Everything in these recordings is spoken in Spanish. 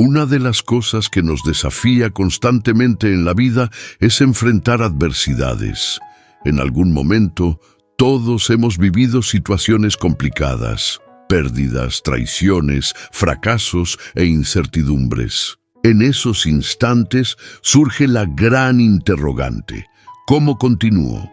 Una de las cosas que nos desafía constantemente en la vida es enfrentar adversidades. En algún momento, todos hemos vivido situaciones complicadas, pérdidas, traiciones, fracasos e incertidumbres. En esos instantes surge la gran interrogante: ¿cómo continúo?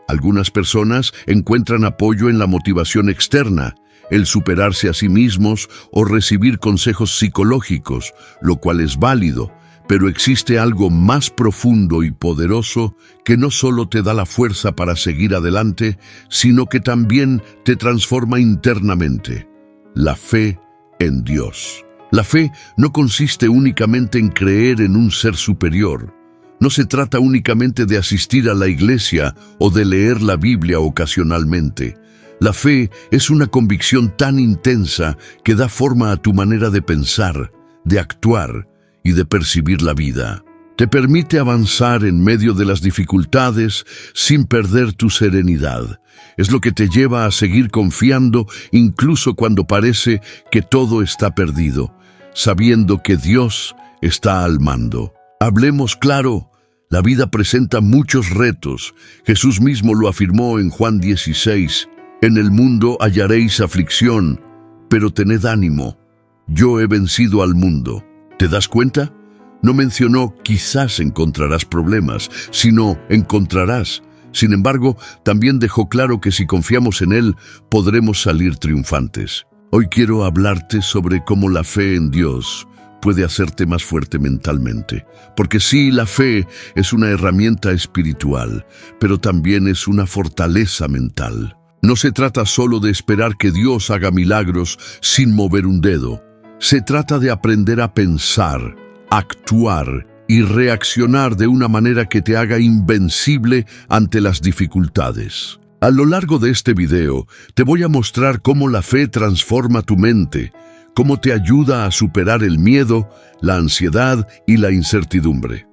Algunas personas encuentran apoyo en la motivación externa, el superarse a sí mismos o recibir consejos psicológicos, lo cual es válido, pero existe algo más profundo y poderoso que no solo te da la fuerza para seguir adelante, sino que también te transforma internamente: la fe en Dios. La fe no consiste únicamente en creer en un ser superior. No se trata únicamente de asistir a la iglesia o de leer la Biblia ocasionalmente. La fe es una convicción tan intensa que da forma a tu manera de pensar, de actuar y de percibir la vida. Te permite avanzar en medio de las dificultades sin perder tu serenidad. Es lo que te lleva a seguir confiando incluso cuando parece que todo está perdido, sabiendo que Dios está al mando. Hablemos claro, la vida presenta muchos retos. Jesús mismo lo afirmó en Juan 16. En el mundo hallaréis aflicción, pero tened ánimo. Yo he vencido al mundo. ¿Te das cuenta? No mencionó quizás encontrarás problemas, sino encontrarás. Sin embargo, también dejó claro que si confiamos en Él, podremos salir triunfantes. Hoy quiero hablarte sobre cómo la fe en Dios puede hacerte más fuerte mentalmente. Porque sí, la fe es una herramienta espiritual, pero también es una fortaleza mental. No se trata solo de esperar que Dios haga milagros sin mover un dedo. Se trata de aprender a pensar, actuar y reaccionar de una manera que te haga invencible ante las dificultades. A lo largo de este video, te voy a mostrar cómo la fe transforma tu mente, cómo te ayuda a superar el miedo, la ansiedad y la incertidumbre.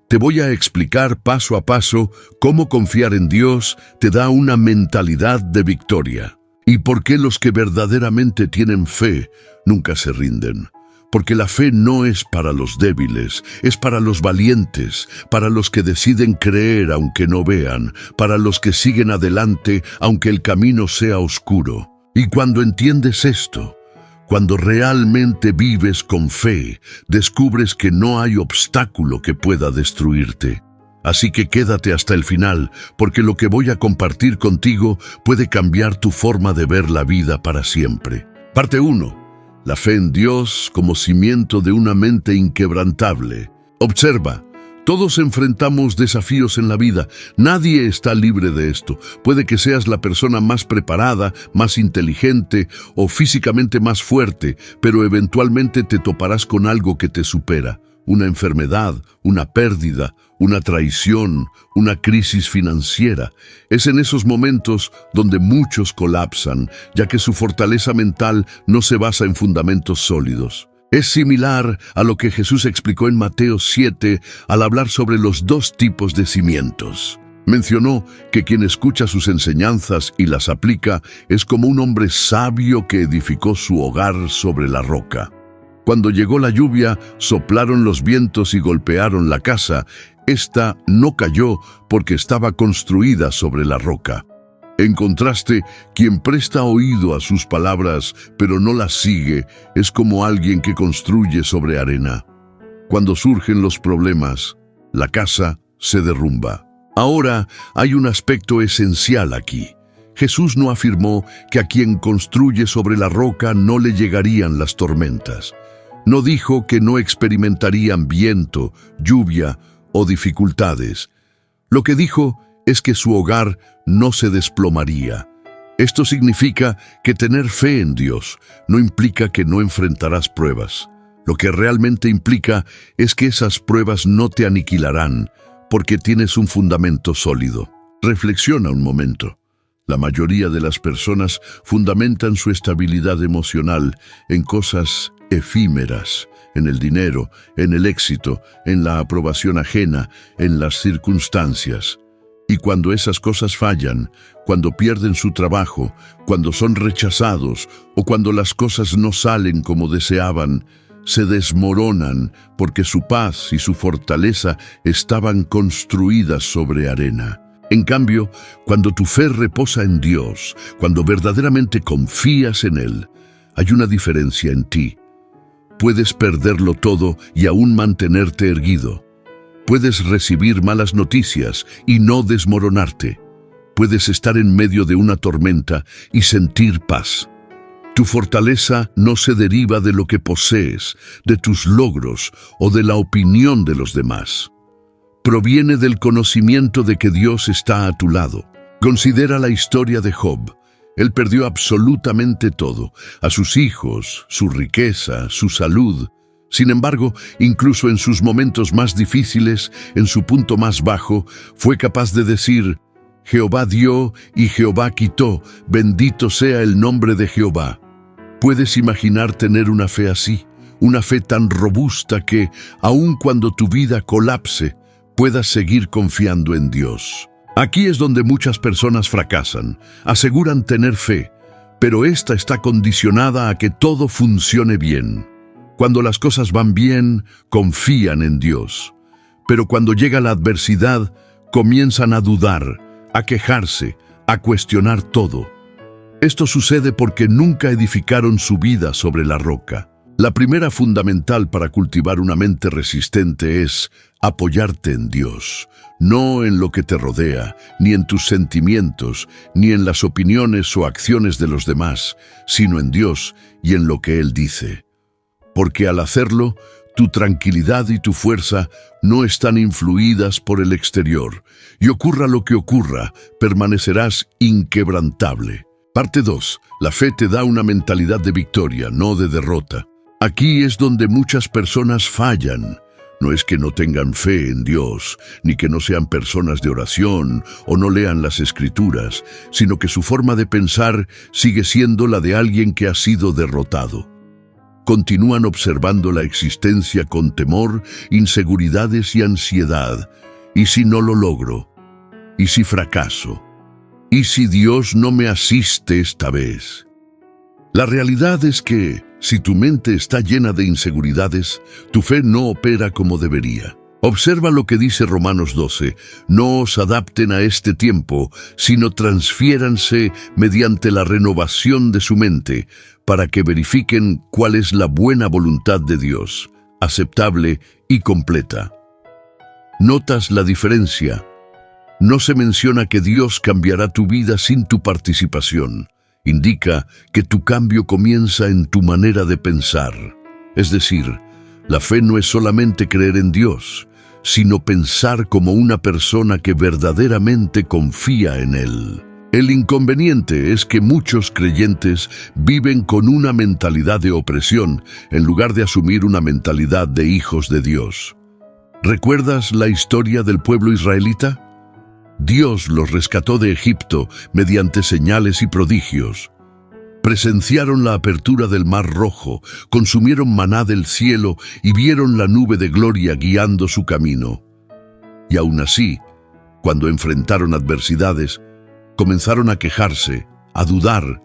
Te voy a explicar paso a paso cómo confiar en Dios te da una mentalidad de victoria. Y por qué los que verdaderamente tienen fe nunca se rinden. Porque la fe no es para los débiles, es para los valientes, para los que deciden creer aunque no vean, para los que siguen adelante aunque el camino sea oscuro. Y cuando entiendes esto, cuando realmente vives con fe, descubres que no hay obstáculo que pueda destruirte. Así que quédate hasta el final, porque lo que voy a compartir contigo puede cambiar tu forma de ver la vida para siempre. Parte 1. La fe en Dios como cimiento de una mente inquebrantable. Observa. Todos enfrentamos desafíos en la vida. Nadie está libre de esto. Puede que seas la persona más preparada, más inteligente o físicamente más fuerte, pero eventualmente te toparás con algo que te supera. Una enfermedad, una pérdida, una traición, una crisis financiera. Es en esos momentos donde muchos colapsan, ya que su fortaleza mental no se basa en fundamentos sólidos. Es similar a lo que Jesús explicó en Mateo 7 al hablar sobre los dos tipos de cimientos. Mencionó que quien escucha sus enseñanzas y las aplica es como un hombre sabio que edificó su hogar sobre la roca. Cuando llegó la lluvia, soplaron los vientos y golpearon la casa. Esta no cayó porque estaba construida sobre la roca. En contraste, quien presta oído a sus palabras, pero no las sigue, es como alguien que construye sobre arena. Cuando surgen los problemas, la casa se derrumba. Ahora, hay un aspecto esencial aquí. Jesús no afirmó que a quien construye sobre la roca no le llegarían las tormentas. No dijo que no experimentarían viento, lluvia o dificultades. Lo que dijo es que su hogar no se desplomaría. Esto significa que tener fe en Dios no implica que no enfrentarás pruebas. Lo que realmente implica es que esas pruebas no te aniquilarán, porque tienes un fundamento sólido. Reflexiona un momento. La mayoría de las personas fundamentan su estabilidad emocional en cosas efímeras, en el dinero, en el éxito, en la aprobación ajena, en las circunstancias. Y cuando esas cosas fallan, cuando pierden su trabajo, cuando son rechazados o cuando las cosas no salen como deseaban, se desmoronan porque su paz y su fortaleza estaban construidas sobre arena. En cambio, cuando tu fe reposa en Dios, cuando verdaderamente confías en Él, hay una diferencia en ti. Puedes perderlo todo y aún mantenerte erguido. Puedes recibir malas noticias y no desmoronarte. Puedes estar en medio de una tormenta y sentir paz. Tu fortaleza no se deriva de lo que posees, de tus logros o de la opinión de los demás. Proviene del conocimiento de que Dios está a tu lado. Considera la historia de Job. Él perdió absolutamente todo, a sus hijos, su riqueza, su salud. Sin embargo, incluso en sus momentos más difíciles, en su punto más bajo, fue capaz de decir: Jehová dio y Jehová quitó, bendito sea el nombre de Jehová. ¿Puedes imaginar tener una fe así? Una fe tan robusta que, aun cuando tu vida colapse, puedas seguir confiando en Dios. Aquí es donde muchas personas fracasan. Aseguran tener fe, pero esta está condicionada a que todo funcione bien. Cuando las cosas van bien, confían en Dios. Pero cuando llega la adversidad, comienzan a dudar, a quejarse, a cuestionar todo. Esto sucede porque nunca edificaron su vida sobre la roca. La primera fundamental para cultivar una mente resistente es apoyarte en Dios, no en lo que te rodea, ni en tus sentimientos, ni en las opiniones o acciones de los demás, sino en Dios y en lo que Él dice. Porque al hacerlo, tu tranquilidad y tu fuerza no están influidas por el exterior, y ocurra lo que ocurra, permanecerás inquebrantable. Parte 2. La fe te da una mentalidad de victoria, no de derrota. Aquí es donde muchas personas fallan. No es que no tengan fe en Dios, ni que no sean personas de oración o no lean las Escrituras, sino que su forma de pensar sigue siendo la de alguien que ha sido derrotado. Continúan observando la existencia con temor, inseguridades y ansiedad. ¿Y si no lo logro? ¿Y si fracaso? ¿Y si Dios no me asiste esta vez? La realidad es que, si tu mente está llena de inseguridades, tu fe no opera como debería. Observa lo que dice Romanos 12. No os adapten a este tiempo, sino transfiéranse mediante la renovación de su mente, para que verifiquen cuál es la buena voluntad de Dios, aceptable y completa. ¿Notas la diferencia? No se menciona que Dios cambiará tu vida sin tu participación. Indica que tu cambio comienza en tu manera de pensar. Es decir, la fe no es solamente creer en Dios, sino pensar como una persona que verdaderamente confía en Él. El inconveniente es que muchos creyentes viven con una mentalidad de opresión en lugar de asumir una mentalidad de hijos de Dios. ¿Recuerdas la historia del pueblo israelita? Dios los rescató de Egipto mediante señales y prodigios. Presenciaron la apertura del Mar Rojo, consumieron maná del cielo y vieron la nube de gloria guiando su camino. Y aún así, cuando enfrentaron adversidades, comenzaron a quejarse, a dudar,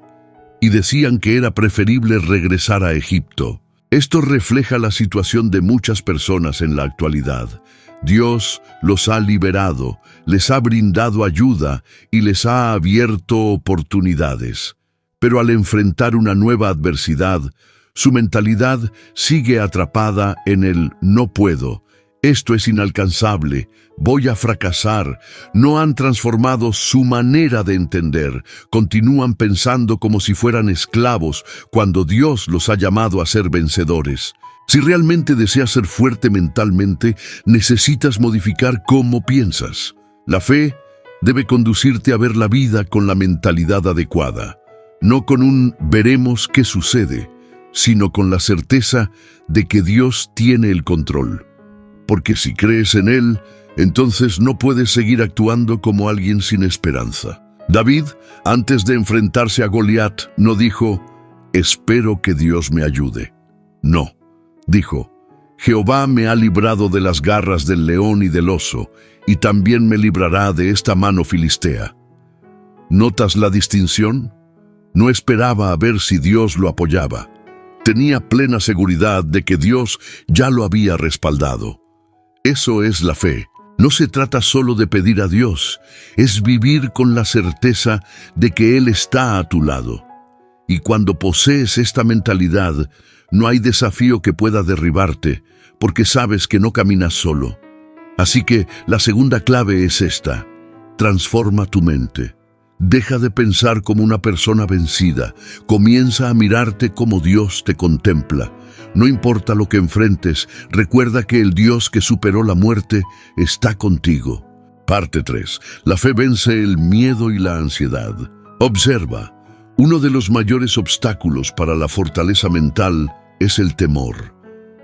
y decían que era preferible regresar a Egipto. Esto refleja la situación de muchas personas en la actualidad. Dios los ha liberado, les ha brindado ayuda y les ha abierto oportunidades. Pero al enfrentar una nueva adversidad, su mentalidad sigue atrapada en el no puedo, esto es inalcanzable, voy a fracasar. No han transformado su manera de entender, continúan pensando como si fueran esclavos cuando Dios los ha llamado a ser vencedores. Si realmente deseas ser fuerte mentalmente, necesitas modificar cómo piensas. La fe debe conducirte a ver la vida con la mentalidad adecuada, no con un veremos qué sucede, sino con la certeza de que Dios tiene el control. Porque si crees en Él, entonces no puedes seguir actuando como alguien sin esperanza. David, antes de enfrentarse a Goliat, no dijo, espero que Dios me ayude. No. Dijo, Jehová me ha librado de las garras del león y del oso, y también me librará de esta mano filistea. ¿Notas la distinción? No esperaba a ver si Dios lo apoyaba. Tenía plena seguridad de que Dios ya lo había respaldado. Eso es la fe. No se trata solo de pedir a Dios, es vivir con la certeza de que Él está a tu lado. Y cuando posees esta mentalidad, no hay desafío que pueda derribarte, porque sabes que no caminas solo. Así que la segunda clave es esta: transforma tu mente. Deja de pensar como una persona vencida. Comienza a mirarte como Dios te contempla. No importa lo que enfrentes, recuerda que el Dios que superó la muerte está contigo. Parte 3. La fe vence el miedo y la ansiedad. Observa, uno de los mayores obstáculos para la fortaleza mental es el temor.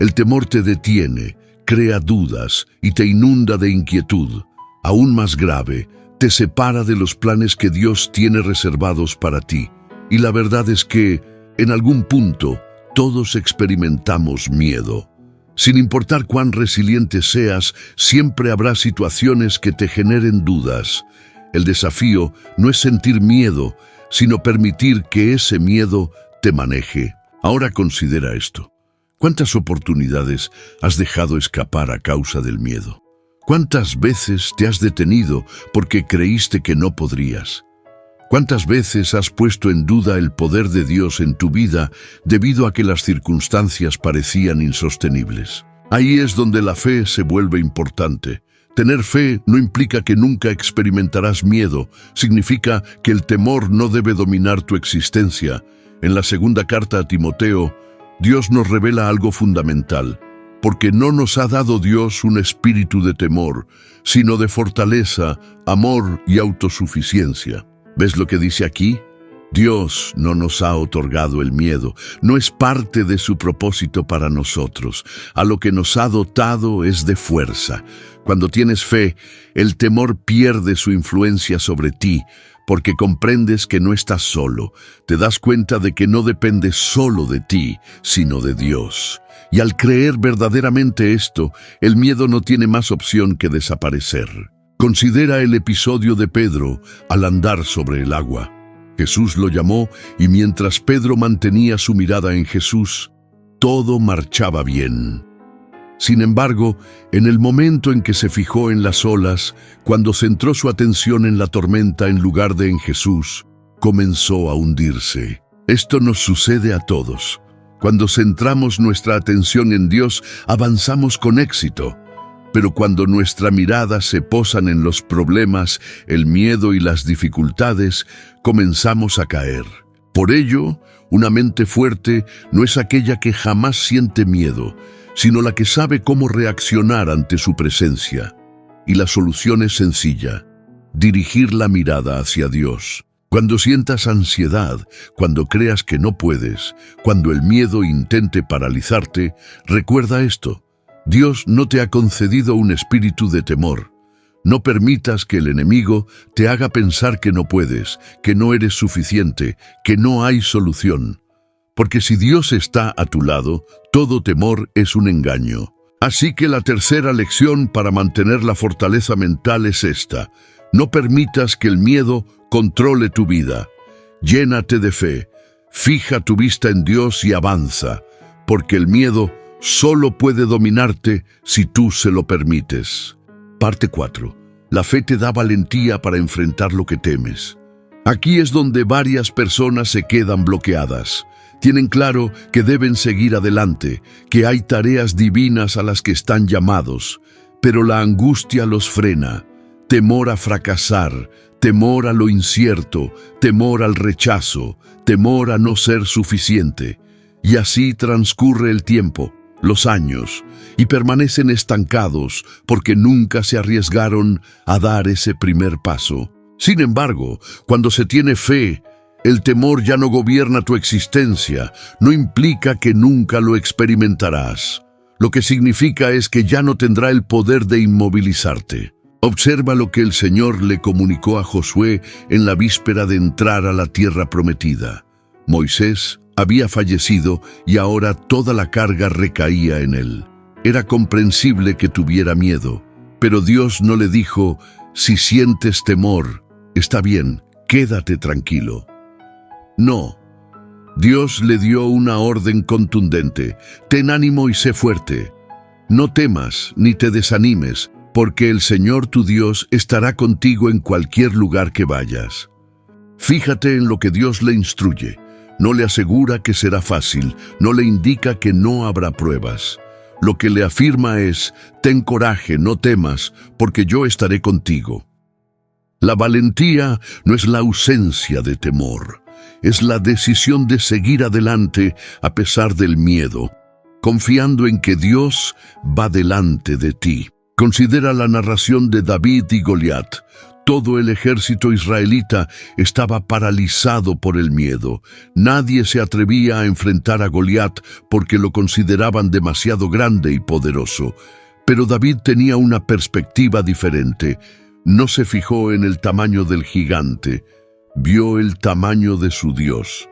El temor te detiene, crea dudas y te inunda de inquietud. Aún más grave, te separa de los planes que Dios tiene reservados para ti. Y la verdad es que, en algún punto, todos experimentamos miedo. Sin importar cuán resiliente seas, siempre habrá situaciones que te generen dudas. El desafío no es sentir miedo, sino permitir que ese miedo te maneje. Ahora considera esto. ¿Cuántas oportunidades has dejado escapar a causa del miedo? ¿Cuántas veces te has detenido porque creíste que no podrías? ¿Cuántas veces has puesto en duda el poder de Dios en tu vida debido a que las circunstancias parecían insostenibles? Ahí es donde la fe se vuelve importante. Tener fe no implica que nunca experimentarás miedo, significa que el temor no debe dominar tu existencia. En la segunda carta a Timoteo, Dios nos revela algo fundamental. Porque no nos ha dado Dios un espíritu de temor, sino de fortaleza, amor y autosuficiencia. ¿Ves lo que dice aquí? Dios no nos ha otorgado el miedo, no es parte de su propósito para nosotros. A lo que nos ha dotado es de fuerza. Cuando tienes fe, el temor pierde su influencia sobre ti, porque comprendes que no estás solo. Te das cuenta de que no depende solo de ti, sino de Dios. Y al creer verdaderamente esto, el miedo no tiene más opción que desaparecer. Considera el episodio de Pedro al andar sobre el agua. Jesús lo llamó y mientras Pedro mantenía su mirada en Jesús, todo marchaba bien. Sin embargo, en el momento en que se fijó en las olas, cuando centró su atención en la tormenta en lugar de en Jesús, comenzó a hundirse. Esto nos sucede a todos. Cuando centramos nuestra atención en Dios, avanzamos con éxito. Pero cuando nuestra mirada se posan en los problemas, el miedo y las dificultades, comenzamos a caer. Por ello, una mente fuerte no es aquella que jamás siente miedo, sino la que sabe cómo reaccionar ante su presencia. Y la solución es sencilla: dirigir la mirada hacia Dios. Cuando sientas ansiedad, cuando creas que no puedes, cuando el miedo intente paralizarte, recuerda esto: Dios no te ha concedido un espíritu de temor. No permitas que el enemigo te haga pensar que no puedes, que no eres suficiente, que no hay solución. Porque si Dios está a tu lado, todo temor es un engaño. Así que la tercera lección para mantener la fortaleza mental es esta: no permitas que el miedo controle tu vida. Llénate de fe, fija tu vista en Dios y avanza, porque el miedo solo puede dominarte si tú se lo permites. Parte 4. La fe te da valentía para enfrentar lo que temes. Aquí es donde varias personas se quedan bloqueadas. Tienen claro que deben seguir adelante, que hay tareas divinas a las que están llamados, pero la angustia los frena. Temor a fracasar, temor a lo incierto, temor al rechazo, temor a no ser suficiente. Y así transcurre el tiempo, los años, y permanecen estancados porque nunca se arriesgaron a dar ese primer paso. Sin embargo, cuando se tiene fe, el temor ya no gobierna tu existencia, no implica que nunca lo experimentarás. Lo que significa es que ya no tendrá el poder de inmovilizarte. Observa lo que el Señor le comunicó a Josué en la víspera de entrar a la tierra prometida. Moisés había fallecido y ahora toda la carga recaía en él. Era comprensible que tuviera miedo, pero Dios no le dijo: si sientes temor, está bien, quédate tranquilo. No, Dios le dio una orden contundente: ten ánimo y sé fuerte. No temas ni te desanimes, porque el Señor tu Dios estará contigo en cualquier lugar que vayas. Fíjate en lo que Dios le instruye. No le asegura que será fácil, no le indica que no habrá pruebas. Lo que le afirma es: ten coraje, no temas, porque yo estaré contigo. La valentía no es la ausencia de temor, es la decisión de seguir adelante a pesar del miedo, confiando en que Dios va delante de ti. Considera la narración de David y Goliat. Todo el ejército israelita estaba paralizado por el miedo. Nadie se atrevía a enfrentar a Goliat porque lo consideraban demasiado grande y poderoso. Pero David tenía una perspectiva diferente. No se fijó en el tamaño del gigante, vio el tamaño de su Dios.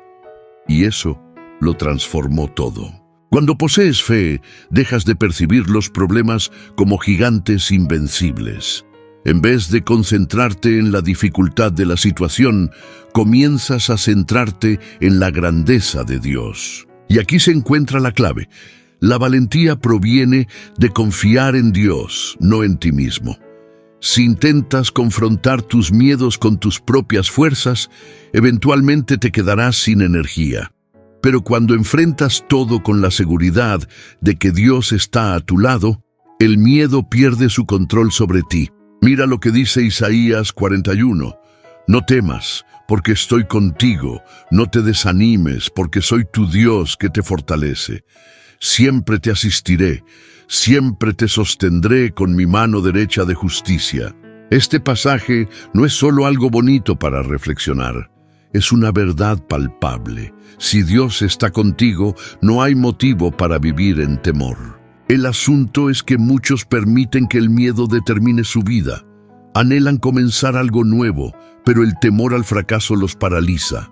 Y eso lo transformó todo. Cuando posees fe, dejas de percibir los problemas como gigantes invencibles. En vez de concentrarte en la dificultad de la situación, comienzas a centrarte en la grandeza de Dios. Y aquí se encuentra la clave. La valentía proviene de confiar en Dios, no en ti mismo. Si intentas confrontar tus miedos con tus propias fuerzas, eventualmente te quedarás sin energía. Pero cuando enfrentas todo con la seguridad de que Dios está a tu lado, el miedo pierde su control sobre ti. Mira lo que dice Isaías 41. No temas, porque estoy contigo. No te desanimes, porque soy tu Dios que te fortalece. Siempre te asistiré, siempre te sostendré con mi mano derecha de justicia. Este pasaje no es solo algo bonito para reflexionar, es una verdad palpable. Si Dios está contigo, no hay motivo para vivir en temor. El asunto es que muchos permiten que el miedo determine su vida. Anhelan comenzar algo nuevo, pero el temor al fracaso los paraliza.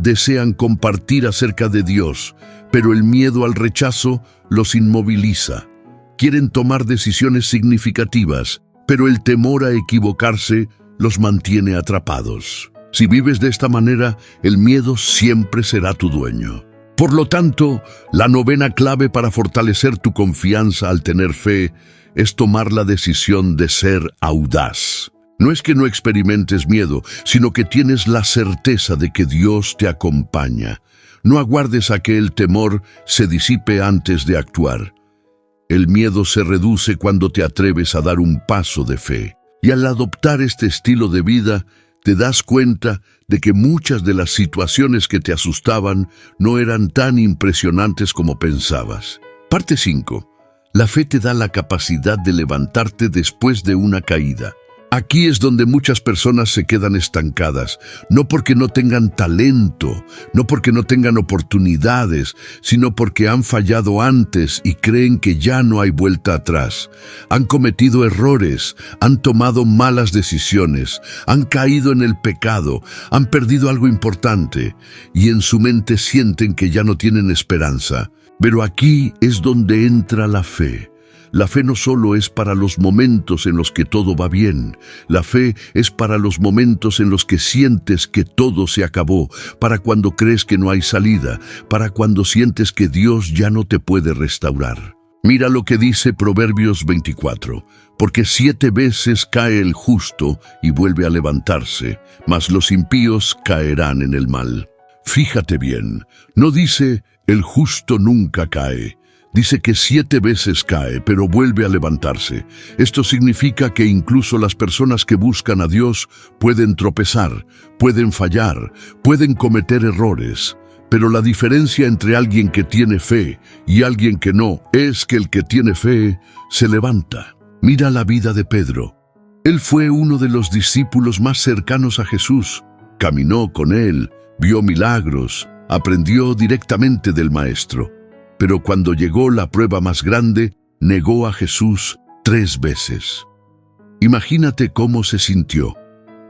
Desean compartir acerca de Dios, pero el miedo al rechazo los inmoviliza. Quieren tomar decisiones significativas, pero el temor a equivocarse los mantiene atrapados. Si vives de esta manera, el miedo siempre será tu dueño. Por lo tanto, la novena clave para fortalecer tu confianza al tener fe es tomar la decisión de ser audaz. No es que no experimentes miedo, sino que tienes la certeza de que Dios te acompaña. No aguardes a que el temor se disipe antes de actuar. El miedo se reduce cuando te atreves a dar un paso de fe. Y al adoptar este estilo de vida, te das cuenta de que muchas de las situaciones que te asustaban no eran tan impresionantes como pensabas. Parte 5. La fe te da la capacidad de levantarte después de una caída. Aquí es donde muchas personas se quedan estancadas, no porque no tengan talento, no porque no tengan oportunidades, sino porque han fallado antes y creen que ya no hay vuelta atrás. Han cometido errores, han tomado malas decisiones, han caído en el pecado, han perdido algo importante y en su mente sienten que ya no tienen esperanza. Pero aquí es donde entra la fe. La fe no solo es para los momentos en los que todo va bien. La fe es para los momentos en los que sientes que todo se acabó, para cuando crees que no hay salida, para cuando sientes que Dios ya no te puede restaurar. Mira lo que dice Proverbios 24. Porque 7 veces cae el justo y vuelve a levantarse, mas los impíos caerán en el mal. Fíjate bien, no dice el justo nunca cae. Dice que 7 veces cae, pero vuelve a levantarse. Esto significa que incluso las personas que buscan a Dios pueden tropezar, pueden fallar, pueden cometer errores. Pero la diferencia entre alguien que tiene fe y alguien que no es que el que tiene fe se levanta. Mira la vida de Pedro. Él fue uno de los discípulos más cercanos a Jesús. Caminó con él, vio milagros, aprendió directamente del Maestro. Pero cuando llegó la prueba más grande, negó a Jesús 3 veces. Imagínate cómo se sintió.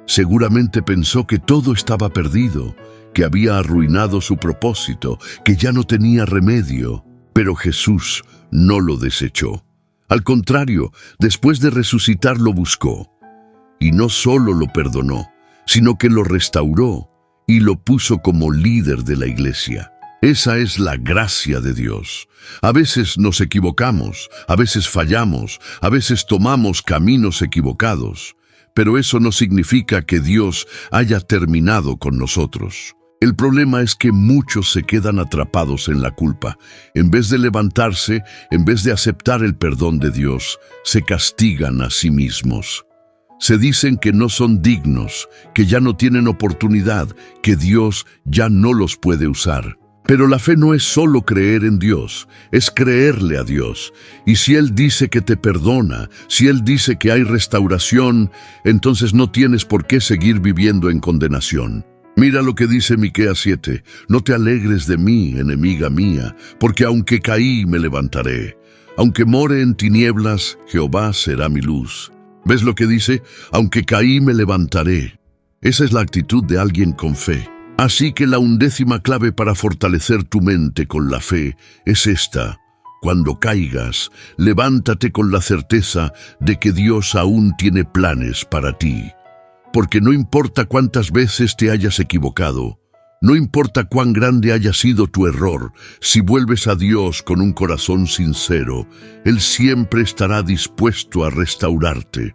Seguramente pensó que todo estaba perdido, que había arruinado su propósito, que ya no tenía remedio. Pero Jesús no lo desechó. Al contrario, después de resucitar lo buscó. Y no solo lo perdonó, sino que lo restauró y lo puso como líder de la iglesia. Esa es la gracia de Dios. A veces nos equivocamos, a veces fallamos, a veces tomamos caminos equivocados, pero eso no significa que Dios haya terminado con nosotros. El problema es que muchos se quedan atrapados en la culpa. En vez de levantarse, en vez de aceptar el perdón de Dios, se castigan a sí mismos. Se dicen que no son dignos, que ya no tienen oportunidad, que Dios ya no los puede usar. Pero la fe no es solo creer en Dios, es creerle a Dios. Y si Él dice que te perdona, si Él dice que hay restauración, entonces no tienes por qué seguir viviendo en condenación. Mira lo que dice Miqueas 7, no te alegres de mí, enemiga mía, porque aunque caí me levantaré. Aunque more en tinieblas, Jehová será mi luz. ¿Ves lo que dice? Aunque caí me levantaré. Esa es la actitud de alguien con fe. Así que la 11ª clave para fortalecer tu mente con la fe es esta. Cuando caigas, levántate con la certeza de que Dios aún tiene planes para ti. Porque no importa cuántas veces te hayas equivocado, no importa cuán grande haya sido tu error, si vuelves a Dios con un corazón sincero, Él siempre estará dispuesto a restaurarte.